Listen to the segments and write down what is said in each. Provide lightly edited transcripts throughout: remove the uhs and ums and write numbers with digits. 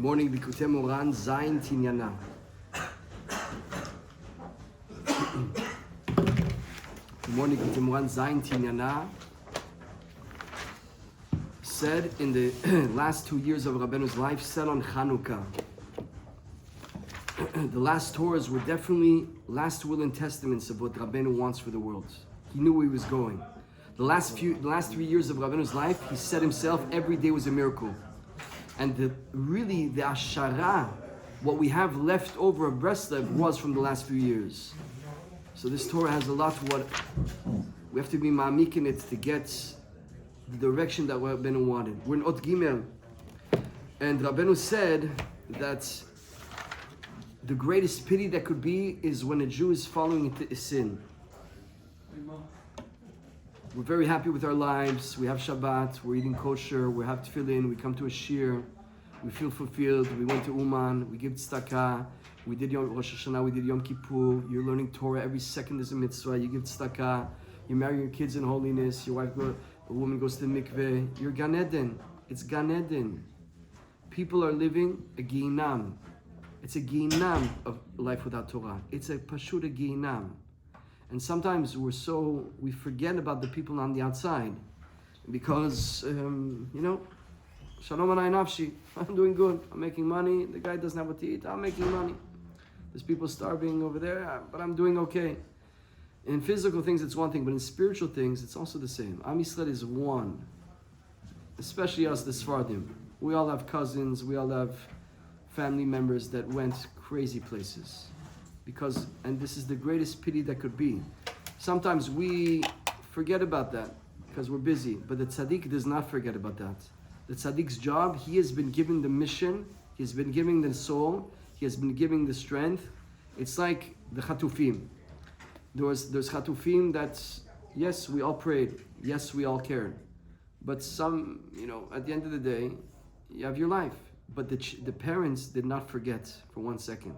morning, Likouté Moharan, Zayin Tinyana. Good morning, Likouté Moharan, Zayin Tinyana. Said in the last 2 years of Rabbeinu's life, said on Chanukah. The last Torahs were definitely last will and testaments of what Rabbeinu wants for the world. He knew where he was going. The last 3 years of Rabbeinu's life, he said himself, every day was a miracle. And the ashara, what we have left over of Breslev was from the last few years. So this Torah has a lot what we have to be ma'amik in it to get the direction that Rabbeinu wanted. We're in Ot Gimel, and Rabbeinu said that the greatest pity that could be is when a Jew is falling into a sin. We're very happy with our lives. We have Shabbat, we're eating kosher, we have tefillin, we come to a shir, we feel fulfilled, we went to Uman, we give tzedakah, we did Rosh Hashanah, we did Yom Kippur, you're learning Torah, every second is a mitzvah, you give tzedakah, you marry your kids in holiness, your wife, a woman goes to the mikveh, you're Gan Eden, it's Gan Eden. People are living a Gehinam. It's a Gehinam of life without Torah. It's a Pashut, a Gehinam. And sometimes we forget about the people on the outside because, Shalom alay nafshi, I'm doing good, I'm making money, the guy doesn't have what to eat, I'm making money. There's people starving over there, but I'm doing okay. In physical things, it's one thing, but in spiritual things, it's also the same. Am Yisrael is one, especially us, the Sfardim. We all have cousins, we all have family members that went crazy places. And this is the greatest pity that could be. Sometimes we forget about that because we're busy, but the tzaddik does not forget about that. The tzaddik's job, he has been given the mission, he has been given the soul, he has been given the strength. It's like the chatufim. There's chatufim that, yes, we all prayed, yes, we all cared, but some, at the end of the day, you have your life. But the parents did not forget for 1 second.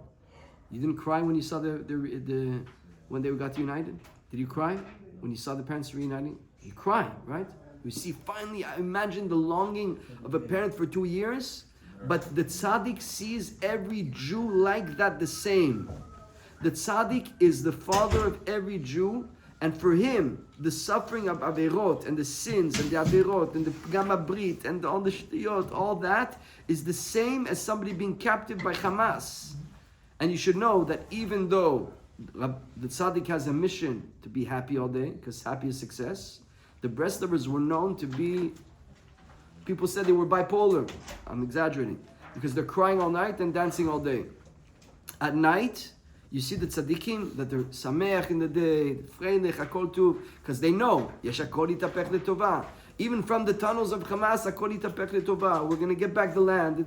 You didn't cry when you saw when they got united? Did you cry when you saw the parents reuniting? You cry, right? You see, finally, I imagine the longing of a parent for 2 years, but the tzaddik sees every Jew like that the same. The tzaddik is the father of every Jew, and for him, the suffering of averot and the sins and the averot and the gamma brit and all the shtiyot, all that is the same as somebody being captive by Hamas. And you should know that even though the tzaddik has a mission to be happy all day, because happy is success, the Breslevers were known to be, people said they were bipolar. I'm exaggerating. Because they're crying all night and dancing all day. At night, you see the tzaddikim, that they're sameach in the day, freilich, hakol tuv, because they know, yesh hakol yitapech letovah. Even from the tunnels of Hamas, hakol yitapech letovah. We're going to get back the land.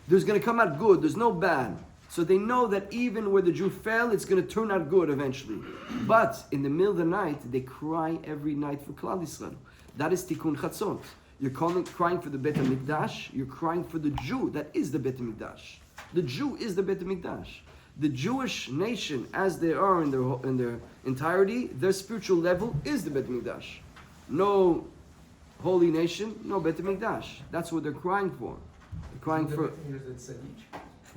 There's going to come out good. There's no bad. So they know that even where the Jew fell, it's going to turn out good eventually. But in the middle of the night, they cry every night for Klal Yisrael. That is Tikkun Chatzot. You're crying for the Bet HaMikdash. You're crying for the Jew that is the Bet HaMikdash. The Jew is the Bet HaMikdash. The Jewish nation, as they are in their entirety, their spiritual level is the Bet HaMikdash. No holy nation, no Bet HaMikdash. That's what they're crying for. They're crying for the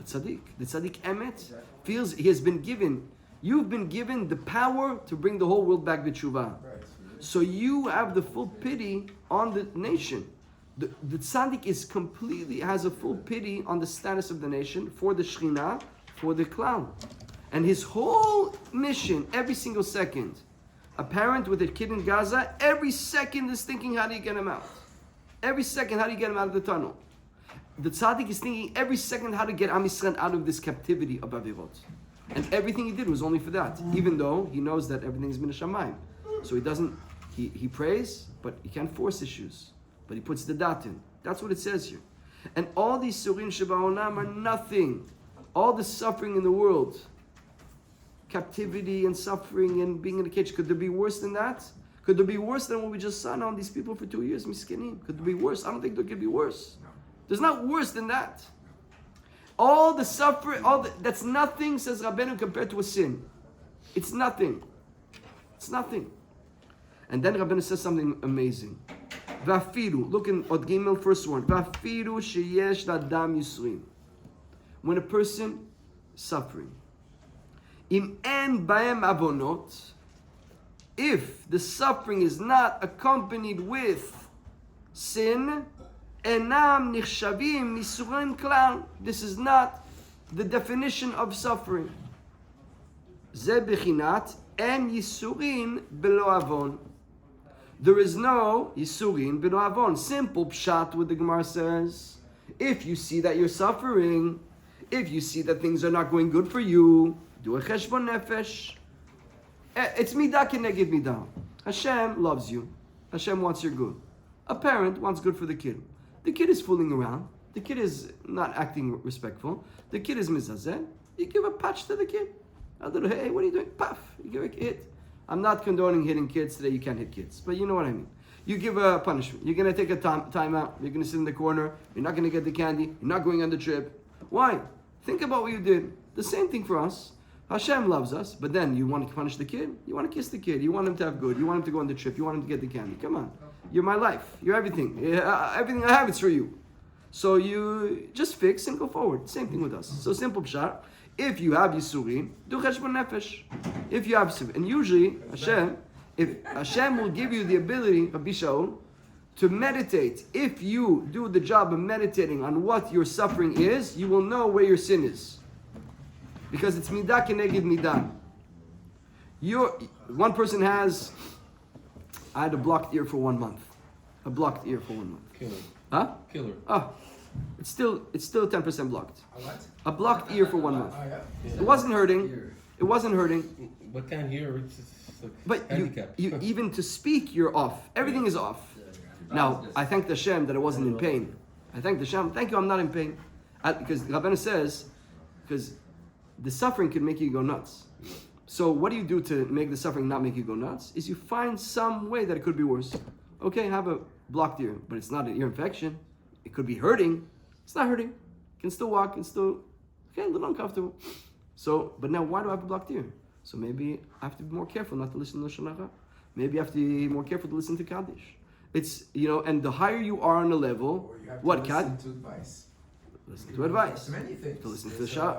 tzaddik. The tzaddik emet feels he has been given. You've been given the power to bring the whole world back to tshuva. So you have the full pity on the nation. The tzaddik has a full pity on the status of the nation, for the Shekhinah, for the Klal. And his whole mission, every single second, a parent with a kid in Gaza, every second is thinking, how do you get him out? Every second, how do you get him out of the tunnel? The tzaddik is thinking every second how to get Am Yisrael out of this captivity of avirot. And everything he did was only for that, even though he knows that everything is min hashamayim. So he prays, but he can't force issues. But he puts the dat in. That's what it says here. And all these surim sheba'olam are nothing. All the suffering in the world, captivity and suffering and being in a cage, could there be worse than that? Could there be worse than what we just saw on these people for 2 years, miskinim? Could there be worse? I don't think there could be worse. There's not worse than that. All the suffering, that's nothing, says Rabbeinu, compared to a sin. It's nothing. It's nothing. And then Rabbeinu says something amazing. Vafiru, look in Od Gimel, first one. Vafiru sheyesh ladam yisrin. when a person suffering. Im en baem avonot, if the suffering is not accompanied with sin, enam nichshavim misurim klal. This is not the definition of suffering. Ze bechinat en yisurin belo avon. There is no yisurin belo avon. Simple pshat what the Gemara says. If you see that you're suffering, if you see that things are not going good for you, do a cheshbon nefesh. It's midah keneged midah. Hashem loves you. Hashem wants your good. A parent wants good for the kid. The kid is fooling around. The kid is not acting respectful. The kid is mizazeh. You give a patch to the kid. A little, hey, what are you doing? Puff. You give a hit. I'm not condoning hitting kids today. You can't hit kids. But you know what I mean. You give a punishment. You're going to take a time out. You're going to sit in the corner. You're not going to get the candy. You're not going on the trip. Why? Think about what you did. The same thing for us. Hashem loves us, but then you want to punish the kid? You want to kiss the kid? You want him to have good? You want him to go on the trip? You want him to get the candy? Come on. You're my life. You're everything. Everything I have is for you. So you just fix and go forward. Same thing with us. So simple pshat. If you have Yisurin, do cheshbon nefesh. If you have, and usually if Hashem will give you the ability, Rabbi Shaul, to meditate. If you do the job of meditating on what your suffering is, you will know where your sin is. Because it's midah keneged midah. One person has, I had a blocked ear for 1 month. A blocked ear for 1 month. Killer. Huh? Killer. Oh, it's still 10% blocked. A what? A blocked ear for 1 month. Oh, yeah. It wasn't hurting. It wasn't hurting. But can't hear. It's like But handicap. you even to speak, you're off. Everything is off. Now, I thank the Hashem that I wasn't in pain. I thank the Hashem. Thank you, I'm not in pain. Because Rabbeinu says, because the suffering can make you go nuts. So what do you do to make the suffering not make you go nuts? Is you find some way that it could be worse. Okay, have a blocked ear, but it's not an ear infection. It could be hurting. It's not hurting. Can still walk, can still, okay, a little uncomfortable. So, but now why do I have a blocked ear? So maybe I have to be more careful not to listen to Lashon Hara. Maybe I have to be more careful to listen to Kaddish. It's, and the higher you are on a level, Or you have to what, listen to advice. Listen to advice. To many things. To listen to the It's, Shah.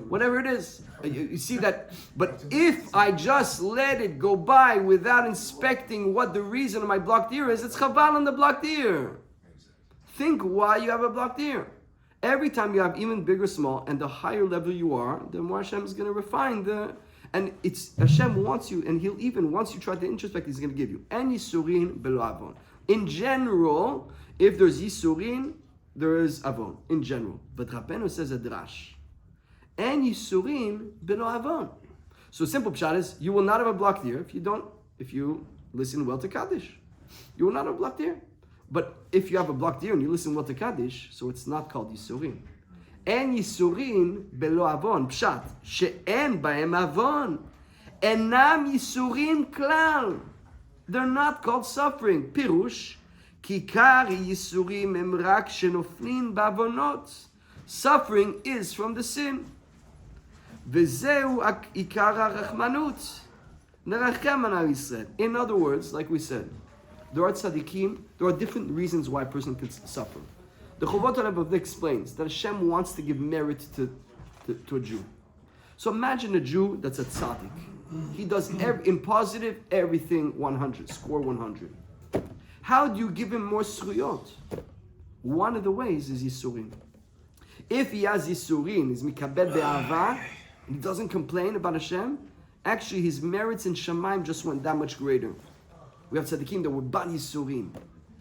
Whatever it is. You see that, but if I just let it go by without inspecting what the reason of my blocked ear is, it's chaval on the blocked ear. Think why you have a blocked ear. Every time you have even big or small, and the higher level you are, the more Hashem is going to refine and it's Hashem wants you, and He'll even once you try to introspect, He's going to give you. And Yisurin belo avon. In general, if there's Yisurin, there is avon. In general, but Rabbeinu says a drash. And Yisurin belo avon. So simple pshat is you will not have a blocked ear if you listen well to Kaddish. You will not have a blocked ear. But if you have a blocked ear and you listen well to Kaddish, so it's not called Yisurin. En Yisurin belo avon. Pshat. She'en baem avon. Enam Yisurin klal. They're not called suffering. Pirush. Kikar Yisurim em rak shenofnin bavonot. Suffering is from the sin. Vezeu ikar harachmanut. Nerachem al Yisrael. In other words, like we said, there are tzaddikim, there are different reasons why a person can suffer. The Chovot HaLevavot explains that Hashem wants to give merit to a Jew. So imagine a Jew that's a tzaddik. He does, in positive, everything 100, score 100. How do you give him more zchuyot? One of the ways is Yisurin. If he has Yisurin, is mikabed be'ava, and he doesn't complain about Hashem, actually his merits in Shamayim just went that much greater. We have tzaddikim that were Bal Yisurin.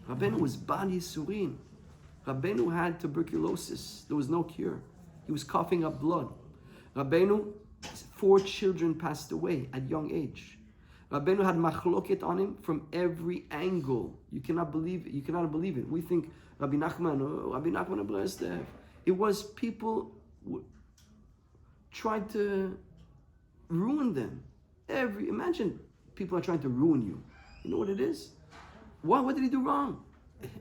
Rabbeinu was Bal Yisurin. Rabbeinu had tuberculosis. There was no cure. He was coughing up blood. Rabbeinu, 4 children passed away at young age. Rabbeinu had machloket on him from every angle. You cannot believe it. You cannot believe it. We think Rabbi Nachman Abrestev. It was people trying to ruin them. Imagine people are trying to ruin you. You know what it is? What did he do wrong?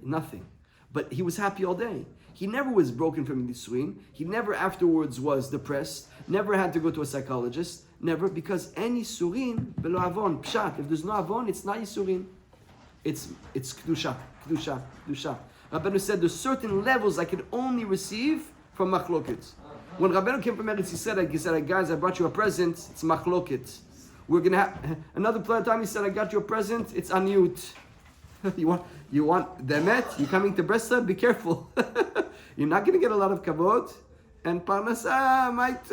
Nothing. But he was happy all day. He never was broken from Yisurin. He never afterwards was depressed. Never had to go to a psychologist. Never, because any Yisurin belo avon. Pshat. If there's no avon, it's not Yisurin. It's kedusha. Rabbeinu said there's certain levels I can only receive from machloket. When Rabbeinu came from Eretz Yisrael, he said, guys, I brought you a present. It's machloket. We're gonna have another time. He said, I got you a present. It's aniyut. you want demet? You're coming to Bresla? Be careful. You're not gonna get a lot of kavod, and parnasa might.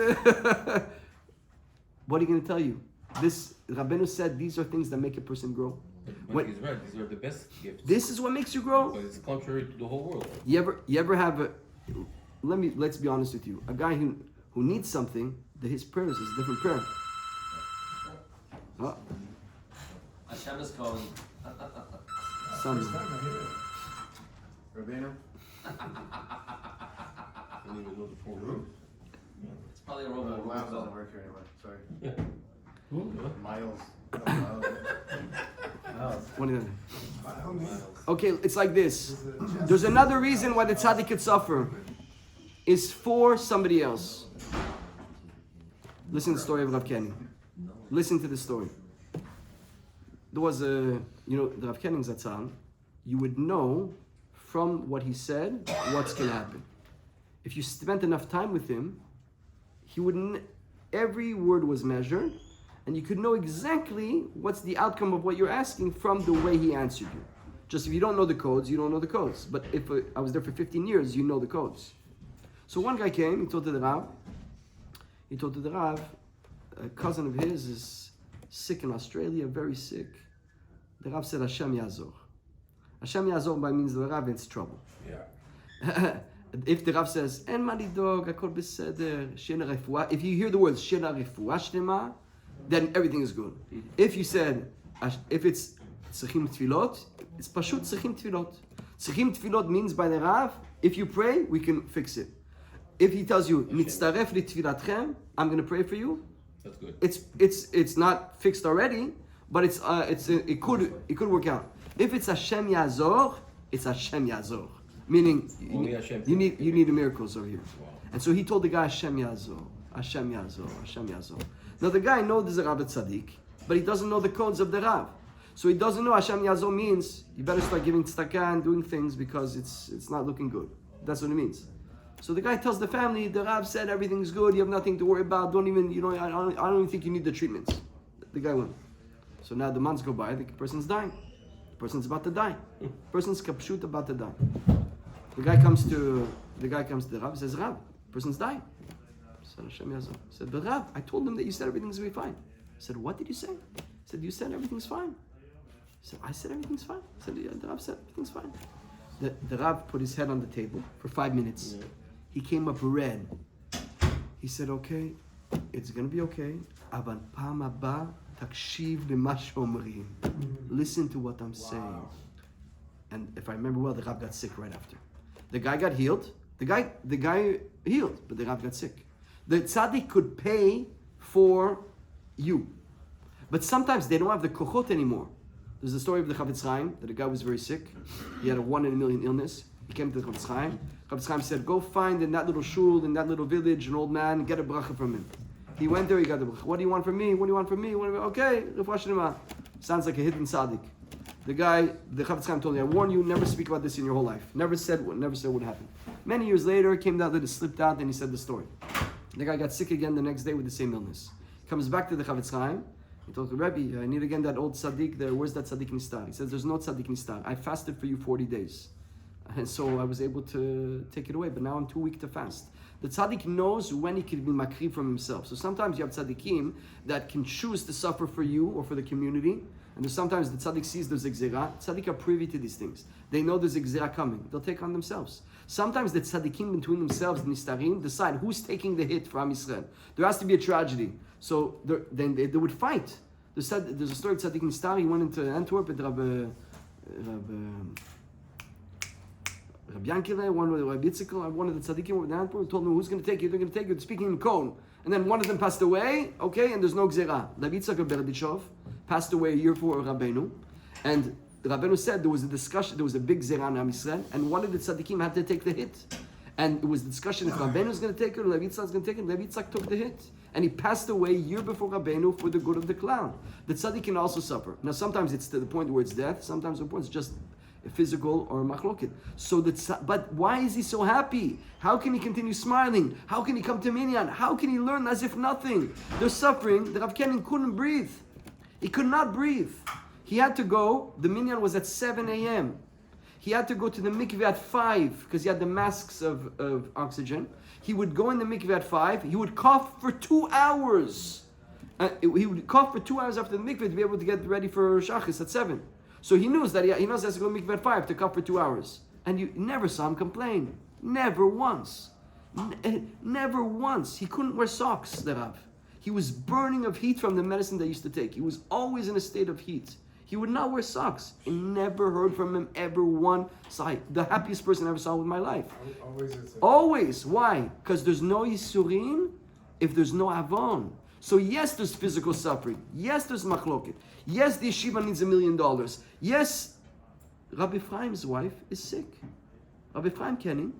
What are you gonna tell you? This Rabbeinu said these are things that make a person grow. But he's right. These are the best gifts. This is what makes you grow. But it's contrary to the whole world. You ever have a? Let's be honest with you. A guy who needs something, that his prayers is a different prayer. Oh. Hashem is calling. Son. Rabbeinu? I don't even know the full room. It's probably a robot. Miles doesn't work here anymore. Sorry. Yeah. Miles. What is that? Okay, it's like this. There's another reason why the tzaddik could suffer. Is for somebody else. Listen to the story of Rav Kenny. Listen to the story. There was the Rav Kenny Zatzal, you would know from what he said what's going to happen. If you spent enough time with him, he wouldn't. Every word was measured, and you could know exactly what's the outcome of what you're asking from the way he answered you. Just if you don't know the codes, you don't know the codes. But if I was there for 15 years, you know the codes. So one guy came, he told to the Rav, a cousin of his is sick in Australia, very sick. The Rav said, Hashem Yazor. Hashem Yazor by means the Rav is trouble. Yeah. If the Rav says, En malidog, akol beseder, shena refuah, if you hear the words shena refuah shlema, then everything is good. If you said, if it's tzrichim tefillot, it's pashut tzrichim tefillot. Tzrichim tefillot means by the Rav, if you pray, we can fix it. If he tells you, nitztaref li tefillatchem, I'm going to pray for you. That's good. It's not fixed already, but it could work out. If it's Hashem Yazor, it's Hashem Yazor. Meaning you need miracles over here. Wow. And so he told the guy Hashem Yazor, Hashem Yazor, Hashem Yazor. Now the guy knows there's a Rav Tzaddik, but he doesn't know the codes of the Rav. So he doesn't know Hashem Yazor means you better start giving tzedakah and doing things because it's not looking good. That's what it means. So the guy tells the family, the Rav said everything's good, you have nothing to worry about, I don't even think you need the treatments. The guy went. So now the months go by, the person's dying. The person's about to die. The person's kapshut about to die. The guy comes to the Rav and says, Rav, the person's dying. Said Hashem Yazor. Said, but Rav, I told him that you said everything's going to be fine. I said, what did you say? He said, you said everything's fine. I said, I said everything's fine. I said, yeah, the Rav said everything's fine. The Rav put his head on the table for 5 minutes. Yeah. He came up red. He said, okay, it's going to be okay. Aber pam haba takshiv lema shomrim. Listen to what I'm saying. And if I remember well, the Rav got sick right after. The guy got healed. The guy healed, but the Rav got sick. The tzaddik could pay for you. But sometimes they don't have the kochot anymore. There's the story of the Chavetz Chaim, that a guy was very sick. He had a 1 in a million illness. He came to the Chavetz Chaim. Chavetz Chaim said, go find in that little shul, in that little village, an old man, get a bracha from him. He went there, he got the bracha. What do you want from me? What do you want from me? Okay, refuah shlema. Sounds like a hidden tzaddik. The Chavetz Chaim told me, I warn you, never speak about this in your whole life. Never said what happened. Many years later, it came down that it slipped out, and he said the story. The guy got sick again the next day with the same illness. He comes back to the Chavetz Chaim. He told the Rebbe, I need again that old tzaddik there. Where's that tzaddik nistar? He says, there's no tzaddik nistar. I fasted for you 40 days. And so I was able to take it away, but now I'm too weak to fast. The tzaddik knows when he can be makri from himself. So sometimes you have tzaddikim that can choose to suffer for you or for the community. And there's sometimes the tzaddik sees there's a gzera. Tzaddik are privy to these things. They know there's a gzera coming. They'll take on themselves. Sometimes the tzaddikim between themselves, the nistarim, decide who's taking the hit for Am Yisrael. There has to be a tragedy. So then they would fight. There's a story of tzaddik nistar. He went into Antwerp with Rabbi Yankele, one of the Rabbi Yitzchak, one of the tzaddikim in Antwerp, told them who's going to take you. They're going to take you. They're speaking in code. And then one of them passed away. Okay, and there's no gzera. Rabbi Yitzchak of Berdichov passed away a year before Rabbeinu, and Rabbeinu said there was a discussion. There was a big gzera in Am Yisrael, and one of the tzaddikim had to take the hit. And it was the discussion if Rabbeinu is going to take it or Rabbi Yitzchak is going to take it. Rabbi Yitzchak took the hit. And he passed away a year before Rabbeinu for the good of the clan. The tzaddik can also suffer. Now sometimes it's to the point where it's death. Sometimes it's just physical or machloket. So but why is he so happy? How can he continue smiling? How can he come to minyan? How can he learn as if nothing? They're suffering. The Rav Kenin couldn't breathe. He could not breathe. He had to go. The minyan was at 7 a.m. He had to go to the mikveh at 5 because he had the masks of oxygen. He would go in the mikveh at 5. He would cough for 2 hours. He would cough for 2 hours after the mikveh to be able to get ready for shachis at 7. So he knows that he knows he has to go to mikveh at 5 to cough for 2 hours. And you never saw him complain. Never once. Never once. He couldn't wear socks, the Rav. He was burning of heat from the medicine they used to take. He was always in a state of heat. He would not wear socks. I never heard from him ever one sigh. The happiest person I ever saw in my life. Always. Why? Because there's no Yisurin if there's no Avon. So yes, there's physical suffering. Yes, there's machloket. Yes, the yeshiva needs $1 million. Yes, Rabbi Ephraim's wife is sick. Rabbi Ephraim Kenin,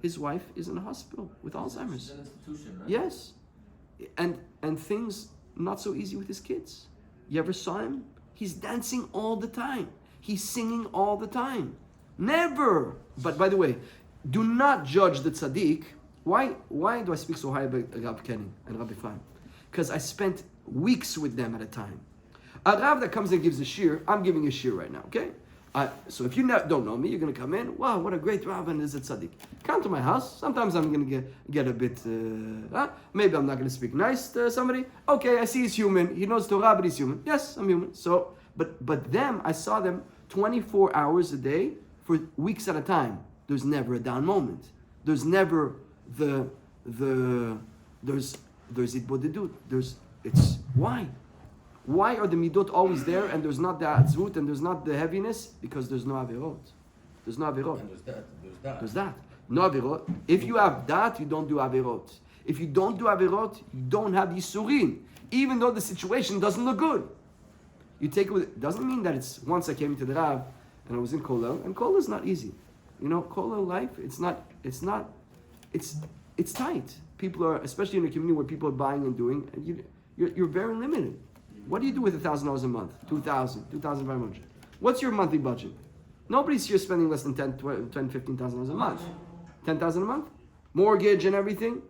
his wife is in a hospital with Alzheimer's. It's an institution, right? Yes. And things not so easy with his kids. You ever saw him? He's dancing all the time. He's singing all the time. Never. But by the way, do not judge the tzaddik. Why do I speak so high about Rabbi Kenin and Rabbi Ephraim? Because I spent weeks with them at a time. A Rav that comes and gives a shir, I'm giving a shir right now, okay? So if you don't know me, you're going to come in, wow, what a great Rav and is a tzaddik. Come to my house. Sometimes I'm going to get a bit, maybe I'm not going to speak nice to somebody. Okay, I see he's human. He knows Torah, but he's human. Yes, I'm human. So, but them, I saw them 24 hours a day for weeks at a time. There's never a down moment. There's never there's itbodedut. It's why? Why are the midot always there and there's not the atzvut and there's not the heaviness? Because there's no averot. There's no averot. And there's that. No averot. If you have that, you don't do averot. If you don't do averot, you don't have yisurin. Even though the situation doesn't look good. You take it doesn't mean that it's once I came to the Rav and I was in Kollel, and Kollel is not easy. You know, Kollel life, it's tight. People are, especially in a community where people are buying and doing, and you're very limited. What do you do with $1,000 a month? 2,000, 2,500. What's your monthly budget? Nobody's here spending less than $10,000, $15,000 a month. 10,000 a month? Mortgage and everything?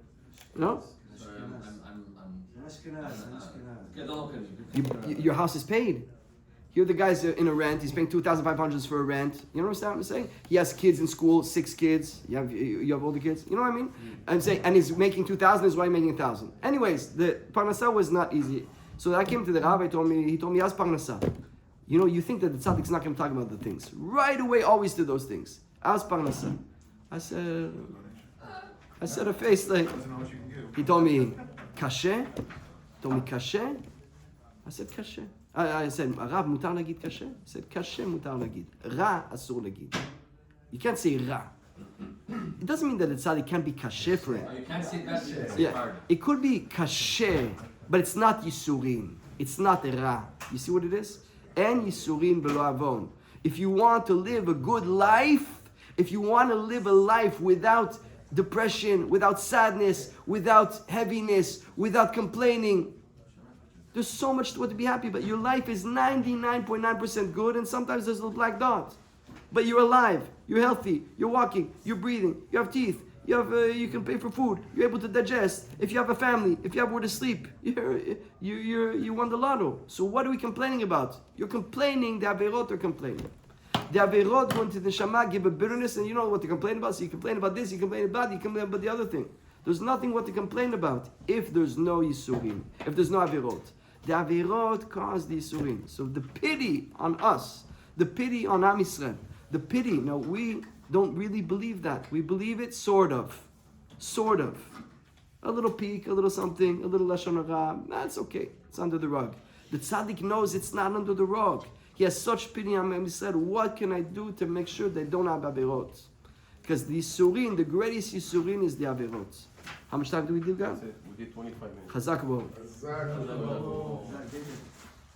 No? Your house is paid. Here the guy's in a rent. He's paying $2,500 for a rent. You understand what I'm saying? He has kids in school, 6 kids. You have older kids. You know what I mean? I'm saying, and he's making 2,000. His wife making 1,000. Anyways, the parnasah was not easy. So I came to the Rav. He told me, "As parnasah." You know, you think that the tzaddik's not going to talk about the things right away. Always do those things. As parnasah. I said a face like. He told me, "Kashe." Told me, "Kashe." I said, "Kashe." I said, "Rav, mutar lagid kashe?" He said, "Kashe mutar lagid. Ra asur lagid." You can't say ra. It doesn't mean that the tzaddik can't be kashe for it. You can't say kashe. Yeah, it could be kashe, but it's not yisurin. It's not ra. You see what it is? En yisurin belo avon. If you want to live a good life, if you want to live a life without depression, without sadness, without heaviness, without complaining, there's so much to be happy about. Your life is 99.9% good, and sometimes there's a little black dot. But you're alive, you're healthy, you're walking, you're breathing, you have teeth, you can pay for food, you're able to digest. If you have a family, if you have where to sleep, you won the lotto. So what are we complaining about? You're complaining, the averot are complaining. The averot go into the neshama, give a bitterness, and you know what to complain about. So you complain about this, you complain about that, you complain about the other thing. There's nothing what to complain about if there's no yisurim, if there's no averot. The averot cause the yisurim. So the pity on us, the pity on Am Yisrael, the pity. Now we don't really believe that. We believe it sort of. A little peak, a little something, a little lashon hara. That's okay. It's under the rug. The tzaddik knows it's not under the rug. He has such pity on Am Yisrael. What can I do to make sure they don't have averot? Because the yisurin, the greatest yisurin is the averot. How much time do we do, guys? We did 25 minutes. Chazak bo. Exactly.